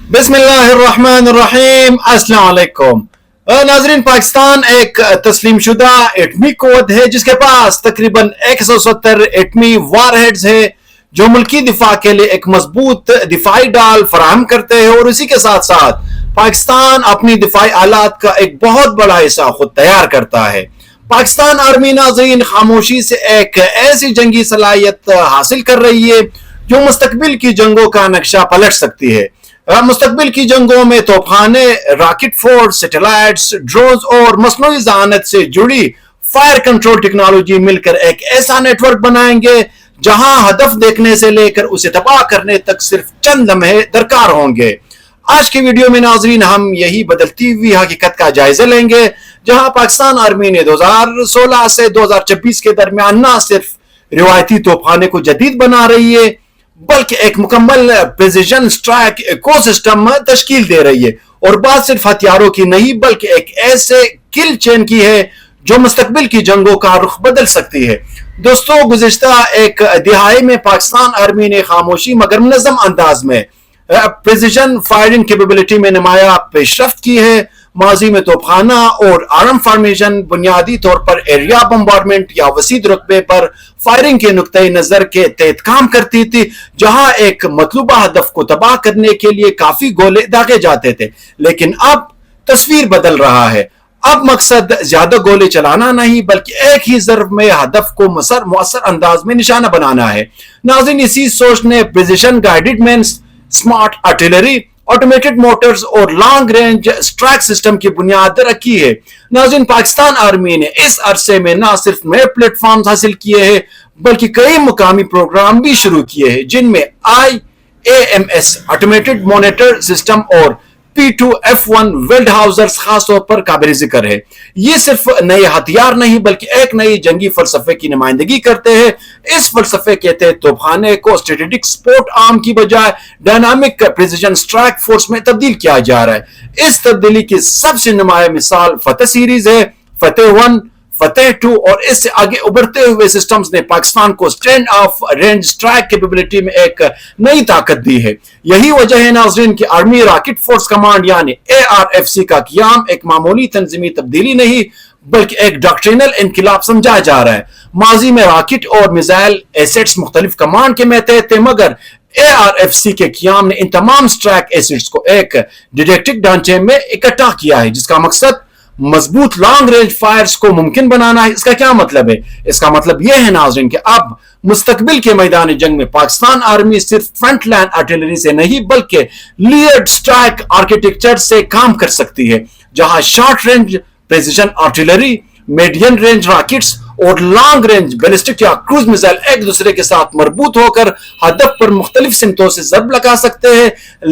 बिस्मिल्लाहिर्रहमानिर्रहीम, अस्सलाम वालेकुम। नाजरीन, पाकिस्तान एक तस्लीम शुदा एटमी कुव्वत है जिसके पास तकरीबन 170 एटमी वारहेड्स है जो मुल्की दिफा के लिए एक मजबूत दिफाई डाल फराहम करते हैं और इसी के साथ साथ पाकिस्तान अपनी दिफाई आलात का एक बहुत बड़ा हिस्सा खुद तैयार करता है। पाकिस्तान आर्मी नाजरीन खामोशी से एक ऐसी जंगी सलाहियत हासिल कर रही है जो मुस्तकबिल की जंगों का नक्शा पलट सकती है। मुस्तकबिल की जंगों में तोपखाने, रॉकेट फोर्स, सैटेलाइट्स, ड्रोन्स और मसनूई ज़हानत से जुड़ी फायर कंट्रोल टेक्नोलॉजी मिलकर एक ऐसा नेटवर्क बनाएंगे जहां हदफ देखने से लेकर उसे तबाह करने तक सिर्फ चंद लम्हे दरकार होंगे। आज की वीडियो में नाजरीन हम यही बदलती हुई हकीकत का जायजा लेंगे जहां पाकिस्तान आर्मी ने 2016 से 2026 के दरमियान न सिर्फ रिवायती तोपखाने को जदीद बना रही है बल्कि एक मुकम्मल प्रिसिजन स्ट्राइक इकोसिस्टम तश्कील दे रही है, और बात सिर्फ हथियारों की नहीं बल्कि एक ऐसे किल चेन की है जो मुस्तकबिल की जंगों का रुख बदल सकती है। दोस्तों, गुज़िश्ता एक दिहाई में पाकिस्तान आर्मी ने खामोशी मगर मुनज़्ज़म अंदाज में प्रिसिजन फायरिंग कैपेबिलिटी में नुमाया पेशरफ्त की है। माजी में तोपखाना और आर्म फॉर्मेशन बुनियादी तौर पर एरिया बम्बार्डमेंट या वसीद रुतबे पर फायरिंग के नुक्ते नजर के तहत काम करती थी, जहां एक मतलूबा हदफ को तबाह करने के लिए काफी गोले दागे जाते थे। लेकिन अब तस्वीर बदल रहा है। अब मकसद ज्यादा गोले चलाना नहीं बल्कि एक ही ज़र्ब में हदफ को मुअस्सर अंदाज में निशाना बनाना है। नाज़रीन, इसी सोच ने precision guided man, smart artillery, automated Motors और लॉन्ग रेंज स्ट्राइक सिस्टम की बुनियाद रखी है। नाज़रीन, पाकिस्तान आर्मी ने इस अरसे में न सिर्फ नए प्लेटफॉर्म हासिल किए हैं बल्कि कई मुकामी प्रोग्राम भी शुरू किए हैं जिनमें IAMS ऑटोमेटेड मॉनिटर सिस्टम और P2F1 वेल्ड हाउसर्स खास तौर पर काबिल जिक्र है। ये सिर्फ नए हथियार नहीं बल्कि एक नई जंगी फलसफे की नुमाइंदगी करते हैं। इस फलसफे के तहत तोपखाने को स्ट्रेटेजिक सपोर्ट आर्म की बजाय डायनामिक प्रिसिजन स्ट्राइक फोर्स में तब्दील किया जा रहा है। इस तब्दीली की सबसे नुमाया मिसाल फतेह सीरीज है। फतेह 1, फतेह 2 और इससे आगे उभरते हुए सिस्टम्स ने पाकिस्तान को stand of range strike capability में एक नई ताकत दी है। यही वजह है नाजरीन कि आर्मी रॉकेट फोर्स कमांड यानी ARFC का क़याम एक मामूली तंजीमी तब्दीली नहीं बल्कि एक डॉक्ट्रिनल इनकिलाब समझा जा रहा है। माजी में रॉकेट और मिसाइल एसेट्स मुख्तलिफ कमांड के महतहत थे मगर ARFC के क़याम ने इन तमाम स्ट्राइक एसेट्स को एक डिडक्टिक ढांचे में इकट्ठा किया है जिसका मकसद मजबूत लॉन्ग रेंज फायर्स को मुमकिन बनाना है। इसका क्या मतलब है? इसका मतलब यह है नाज़रीन कि अब मुस्तकबिल के मैदान जंग में पाकिस्तान आर्मी सिर्फ फ्रंट लाइन आर्टिलरी से नहीं बल्कि लेयर्ड स्ट्राइक आर्किटेक्चर से काम कर सकती है, जहां short range precision artillery, medium range rockets और लॉन्ग रेंज बैलिस्टिक या क्रूज मिसाइल एक दूसरे के साथ मरबूत होकर हदफ पर मुख्तलिफ सिमतों से जरब लगा सकते हैं।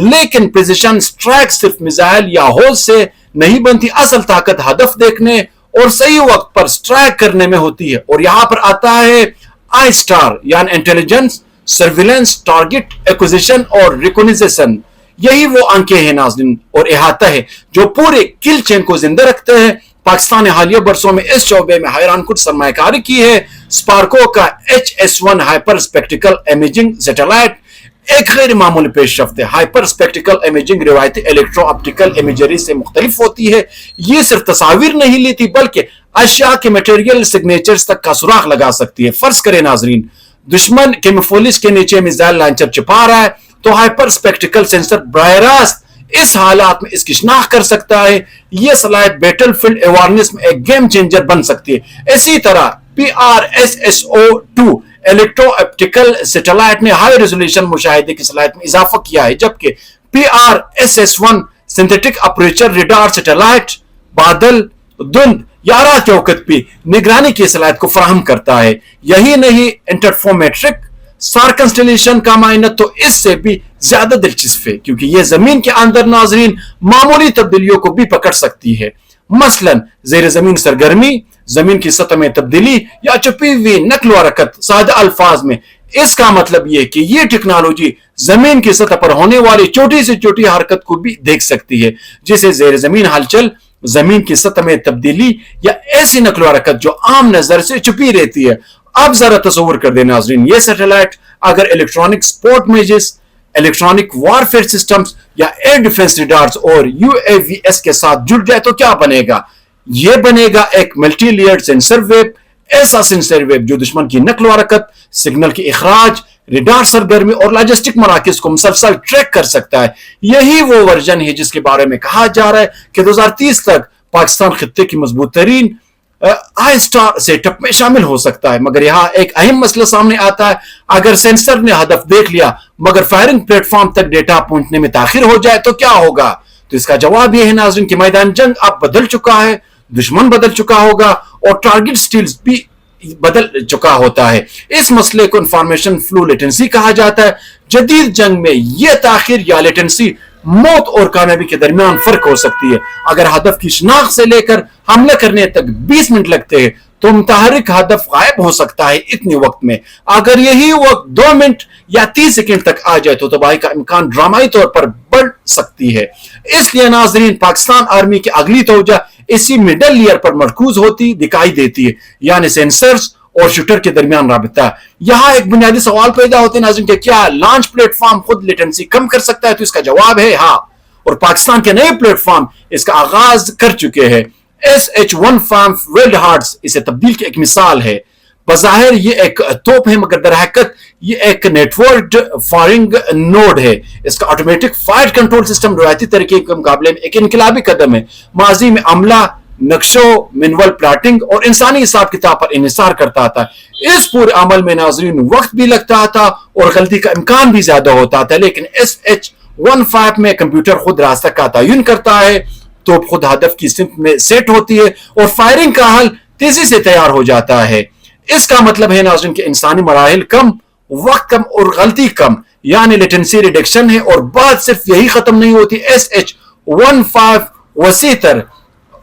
लेकिन प्रिसिजन स्ट्राइक सिर्फ मिसाइल या होल से नहीं बनती, असल ताकत हदफ देखने और सही वक्त पर स्ट्राइक करने में होती है। और यहां पर आता है I-STAR यानी इंटेलिजेंस, सर्विलेंस, टारगेट एक्विजिशन और रिकॉग्निशन। यही वो अंके हैं नाज़रीन और अहाता है जो पूरे किल चेन को जिंदा रखते हैं। पाकिस्तान ने हालिया बरसों में इस शोबे में हैरान कुछ सरमायाकारी की है। स्पार्को का HS1 hyper spectacled imaging satellite एक गैर मामूली पेशरफ्त है। हाइपर स्पेक्टिकल इमेजिंग रिवायती इलेक्ट्रो ऑप्टिकल इमेजरी से मुख्तलिफ होती है। ये सिर्फ तस्वीर नहीं लेती बल्कि अशिया के मटेरियल सिग्नेचर्स तक का सुराग लगा सकती है। फर्ज करें नाजरीन, दुश्मन केमोफोलिस के नीचे मिसाइल लॉन्चर छिपा रहा है तो हाइपर स्पेक्टिकल सेंसर बराह रास्त इस हालात में इसकी शिनाख्त कर सकता है। यह सलाहियत बैटलफील्ड अवेयरनेस में एक गेम चेंजर बन सकती है। इसी तरह PRSSO2 इलेक्ट्रो ऑप्टिकल सैटेलाइट ने हाई रेजोल्यूशन मुशाहिदे की सलाहियत में इजाफा किया है, जबकि PRSS1 synthetic aperture radar satellite बादल, धुंध या रात के वक्त भी निगरानी की सलाहियत को फराहम करता है। यही नहीं, इंटरफोमेट्रिक स्टार कंस्टेलेशन का मायना तो इससे भी ज्यादा दिलचस्प है क्योंकि यह जमीन के अंदर नाजरीन मामूली तब्दीलियों को भी पकड़ सकती है। मसलन जेर जमीन सरगर्मी, जमीन की सतह में तब्दीली या छुपी हुई नकलो हरकत। सादा अल्फाज में इसका मतलब यह कि यह टेक्नोलॉजी जमीन की सतह पर होने वाली छोटी से छोटी हरकत को भी देख सकती है, जिसे जेर जमीन हलचल, जमीन की सतह में तब्दीली या ऐसी नकलो हरकत जो आम नजर से छुपी रहती है। अब जरा तस्वर कर दें नाजरीन, ये सैटेलाइट अगर electronic sport images, electronic warfare systems या एयर डिफेंस रेडार्स और यूएवीएस के साथ जुड़ जाए तो क्या बनेगा? यह बनेगा एक मल्टी लेयर्ड सेंसर वेब, ऐसा सेंसर वेब जो दुश्मन की नकल हरकत, सिग्नल की इखराज, रेडार सरगर्मी और लॉजिस्टिक मराकज को मुसलसल ट्रैक कर सकता है। यही वो वर्जन है जिसके बारे में कहा जा रहा है कि 2030 तक पाकिस्तान खित्ते की मजबूत तरीन आई स्टार सेटअप में शामिल हो सकता है। मगर यहाँ एक अहम मसला सामने आता है, अगर सेंसर ने हदफ देख लिया मगर फायरिंग प्लेटफॉर्म तक डेटा पहुंचने में ताखिर हो जाए तो क्या होगा? तो इसका जवाब यह है नाज़रीन कि मैदान जंग अब बदल चुका है, दुश्मन बदल चुका होगा और टारगेट स्टील्स भी बदल चुका होता है। इस मसले को इंफॉर्मेशन फ्लो लेटेंसी कहा जाता है। जदीद जंग में यह ताखिर या लेटेंसी मौत और कामयाबी के दरमियान फर्क हो सकती है। अगर हदफ की शनाख्त से लेकर हमला करने तक 20 मिनट लगते हैं तो मुतहरिक हदफ गायब हो सकता है इतने वक्त में। अगर यही वक्त 2 मिनट या 30 सेकंड तक आ जाए तो तबाही का इम्कान ड्रामाई तौर पर बढ़ सकती है। इसलिए नाजरीन, पाकिस्तान आर्मी की अगली तवज्जो इसी मिडल लेयर पर मरकूज होती दिखाई देती है, यानी सेंसर्स और शूटर के दरमियान राबिता। यहां एक बुनियादी सवाल पैदा होते हैं नाज़रीन कि क्या लॉन्च प्लेटफॉर्म खुद लेटेंसी कम कर सकता है? तो इसका जवाब है हाँ, और पाकिस्तान के नए प्लेटफॉर्म इसका आगाज कर चुके हैं। SH-1 वेल्ड हार्ट्स इसे तब्दील की एक मिसाल है। बज़ाहिर ये एक तोप है मगर दर हकीकत ये एक नेटवर्क फायरिंग नोड है। इसका ऑटोमेटिक फायर कंट्रोल सिस्टम रवायती तरीके के मुकाबले में एक इनकलाबी कदम है। माजी में अमला नक्शों, मिनवल प्लाटिंग और इंसानी हिसाब किताब पर इन्हिसार करता था। इस पूरे अमल में नाजरीन वक्त भी लगता था और गलती का इम्कान भी ज्यादा होता था, लेकिन SH-1 में कंप्यूटर खुद रास्ता का तयन करता है, तो खुद हदफ की सिमत में सेट होती है और फायरिंग का हल तेजी से तैयार हो जाता है। इसका मतलब है नाज़रीन कि इंसानी मराहिल कम, वक्त कम और गलती कम, यानी लेटेंसी रिडक्शन है। और बात सिर्फ यही खत्म नहीं होती, SH-1 वसीतर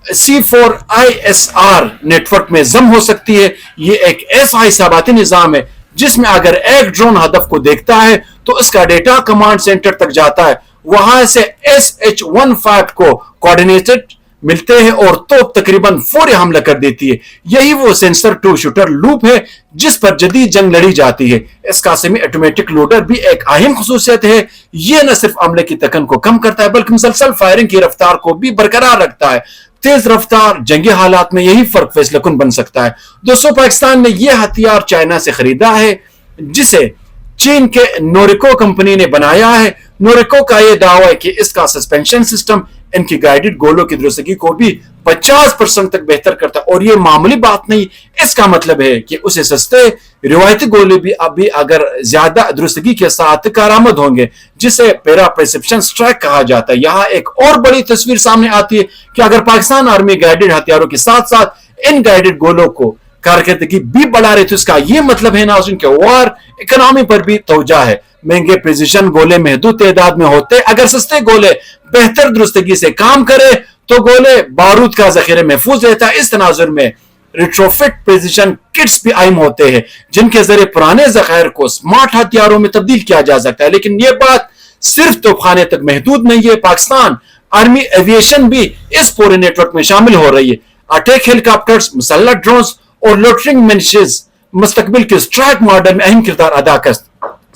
C4ISR नेटवर्क में जम हो सकती है। ये एक ऐसा हिसाबाती निजाम है जिसमें अगर एक ड्रोन हदफ को देखता है तो उसका डेटा कमांड सेंटर तक जाता है, वहां से SH-1 को कोऑर्डिनेटेड मिलते हैं और तो तकरीबन फौरी हमला कर देती है। यही वो सेंसर टू शूटर लूप है जिस पर जदीद जंग लड़ी जाती है। इसका सेमी ऑटोमेटिक लोडर भी एक अहम खुसूसियत है। यह न सिर्फ हमले की तकन को कम करता है बल्कि मुसलसल फायरिंग की रफ्तार को भी बरकरार रखता है। तेज रफ्तार जंगी हालात में यही फर्क फैसलाकुन बन सकता है। दोस्तों, पाकिस्तान ने यह हथियार चाइना से खरीदा है जिसे चीन के नोरिको कंपनी ने बनाया है। नोरिको का यह दावा है कि इसका सस्पेंशन सिस्टम इनकी गाइडेड गोलों की दुरुस्तगी को भी 50% तक बेहतर करता है और यह मामूली बात नहीं। इसका मतलब है कि उसे सस्ते रिवायती गोले भी अभी अगर ज्यादा दुरुस्तगी के साथ कारामद होंगे, जिसे पैरा परसेप्शन स्ट्राइक कहा जाता है। यहाँ एक और बड़ी तस्वीर सामने आती है कि अगर पाकिस्तान आर्मी गाइडेड हथियारों के साथ साथ इन गाइडेड गोलों को कारकर्दगी भी बढ़ा रहे तो इसका यह मतलब है नाज़रीन कि वॉर इकोनॉमी पर भी तवज्जो है। महंगे प्रिसिशन गोले महदूद तादाद में होते, अगर सस्ते गोले बेहतर दुरुस्तगी से काम करे तो गोले बारूद का जखीरा महफूज रहता है। इस तनाजुर में रिट्रोफिट प्रिसिशन किट्स भी अहम होते हैं जिनके जरिए पुराने जखायर को स्मार्ट हथियारों में तब्दील किया जा सकता है। लेकिन यह बात सिर्फ तोपखाने तक महदूद नहीं है, पाकिस्तान आर्मी एविएशन भी इस पूरे नेटवर्क में शामिल हो रही है। अटैक हेलीकॉप्टर्स, मुसल्लह ड्रोन्स और लोटरिंग मिलिशियस मुस्तकबिल के स्ट्राइक मॉडल में अहम किरदार अदा कर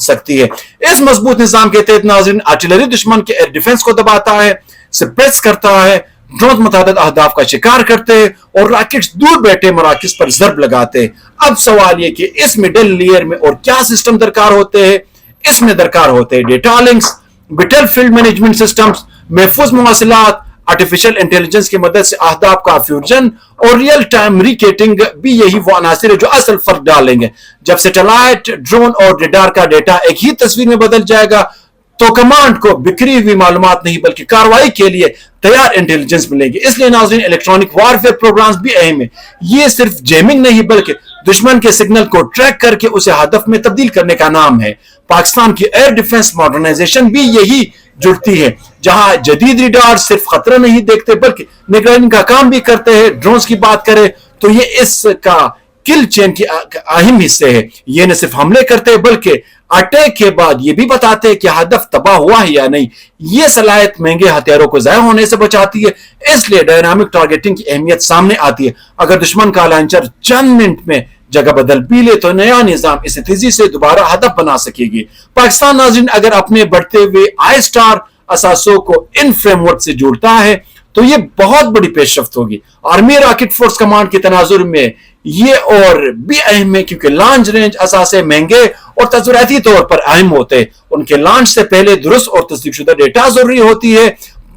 सकती है। इस मजबूत निजाम के तहत नाज़रीन आर्टिलरी दुश्मन के एयर डिफेंस को दबाता है, सप्रेस करता है, ड्रोन मुताबिक अहदाफ का शिकार करते हैं और रॉकेट्स दूर बैठे मराकज पर जर्ब लगाते हैं। अब सवाल यह कि इस मिडल लेयर में और क्या सिस्टम दरकार होते हैं? इसमें दरकार होते हैं data links, battle field management systems, महफूज मवासिलात, आर्टिफिशियल इंटेलिजेंस की मदद से अहदाफ का फ्यूजन और रियल टाइम रिकेटिंग भी यही वो अनासिर है जो असल फर्क डालेंगे। जब सैटेलाइट, ड्रोन और रेडार का डेटा एक ही तस्वीर में बदल जाएगा तो कमांड को बिखरी हुई मालूमात नहीं बल्कि कार्रवाई के लिए तैयार इंटेलिजेंस मिलेगी। इसलिए नाज़रीन इलेक्ट्रॉनिक वॉरफेयर प्रोग्राम्स भी अहम है। ये सिर्फ जेमिंग नहीं बल्कि दुश्मन के सिग्नल को ट्रैक करके उसे हदफ में तब्दील करने का नाम है। पाकिस्तान की एयर डिफेंस मॉडर्नाइजेशन भी यही जुड़ती है, जहां जदीद रेडार सिर्फ खतरा नहीं देखते बल्कि निगरानी का काम भी करते हैं। ड्रोन्स की बात करें तो ये इसका किल चेन की अहम हिस्से है। ये न सिर्फ हमले करते हैं बल्कि अटैक के बाद ये भी बताते हैं कि हदफ तबाह हुआ है या नहीं। ये सलाहियत महंगे हथियारों को ज़ाया होने से बचाती है, इसलिए डायनामिक टारगेटिंग की अहमियत सामने आती है। अगर दुश्मन का लॉन्चर चंद मिनट में जगह बदल भी ले तो नया निजाम इसे तेजी से दोबारा हदफ बना सकेगी। पाकिस्तान नाज़रीन अगर अपने बढ़ते हुए आई स्टार असासों को इन फ्रेमवर्क से जोड़ता है तो ये बहुत बड़ी पेशरफ्त होगी। आर्मी रॉकेट फोर्स कमांड के तनाजुर में ये और भी अहम है क्योंकि लॉन्च रेंज असासे महंगे और तजुराती तौर पर अहम होते हैं। उनके लॉन्च से पहले दुरुस्त और तस्दीकशुदा डेटा जरूरी होती है।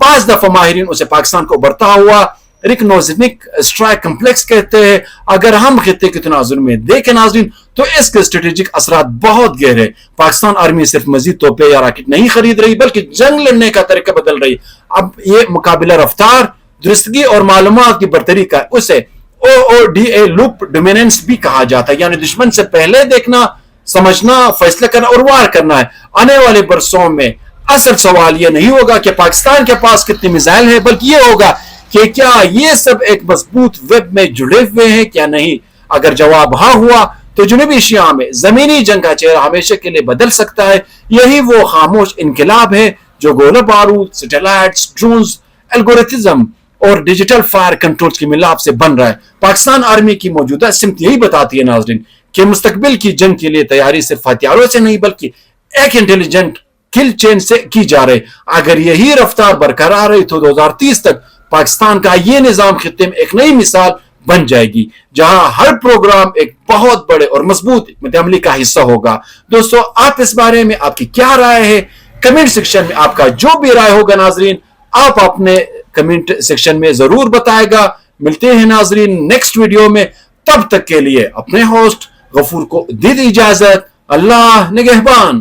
5 दफा माहिरीन उसे पाकिस्तान को बढ़ता हुआ रिकनोजेनिक स्ट्राइक कम्प्लेक्स कहते हैं। अगर हम खित्ते के तनाजुर में देखें नाज़रीन तो इसके स्ट्रेटेजिक असरात बहुत गहरे। पाकिस्तान आर्मी सिर्फ मजीद तोपे या रॉकेट नहीं खरीद रही बल्कि जंग लड़ने का तरीका बदल रही। अब ये मुकाबला रफ्तार, दुरुस्तगी और मालूमात की बरतरी का उसे OODA लूप डोमिनेंस भी कहा जाता है, यानी दुश्मन से पहले देखना, समझना, फैसला करना और वार करना है। आने वाले बरसों में असल सवाल यह नहीं होगा कि पाकिस्तान के पास कितने मिसाइल है, बल्कि यह होगा कि क्या ये सब एक मजबूत वेब में जुड़े हुए हैं क्या नहीं। अगर जवाब हाँ हुआ तो जनूबी एशिया में जमीनी जंग का चेहरा हमेशा के लिए बदल सकता है। यही वो खामोश इनकलाब है जो गोला बारूद, सैटेलाइट्स, ड्रोन्स, एल्गोरिथम और डिजिटल फायर कंट्रोल्स के मिलाप से बन रहा है। पाकिस्तान आर्मी की मौजूदा सिमत यही बताती है नाज़रीन कि मुस्तकबिल की जंग के लिए तैयारी सिर्फ हथियारों से नहीं बल्कि एक इंटेलिजेंट किल चेन से की जा रही। अगर यही रफ्तार बरकरार रही तो 2030 तक पाकिस्तान का ये निजाम खित्ते में एक नई मिसाल बन जाएगी जहां हर प्रोग्राम एक बहुत बड़े और मजबूत अमली का हिस्सा होगा। दोस्तों, आप इस बारे में आपकी क्या राय है? कमेंट सेक्शन में आपका जो भी राय होगा नाजरीन आप अपने कमेंट सेक्शन में जरूर बताएगा। मिलते हैं नाजरीन नेक्स्ट वीडियो में, तब तक के लिए अपने होस्ट गफूर को दे दी इजाजत। अल्लाह निगहबान।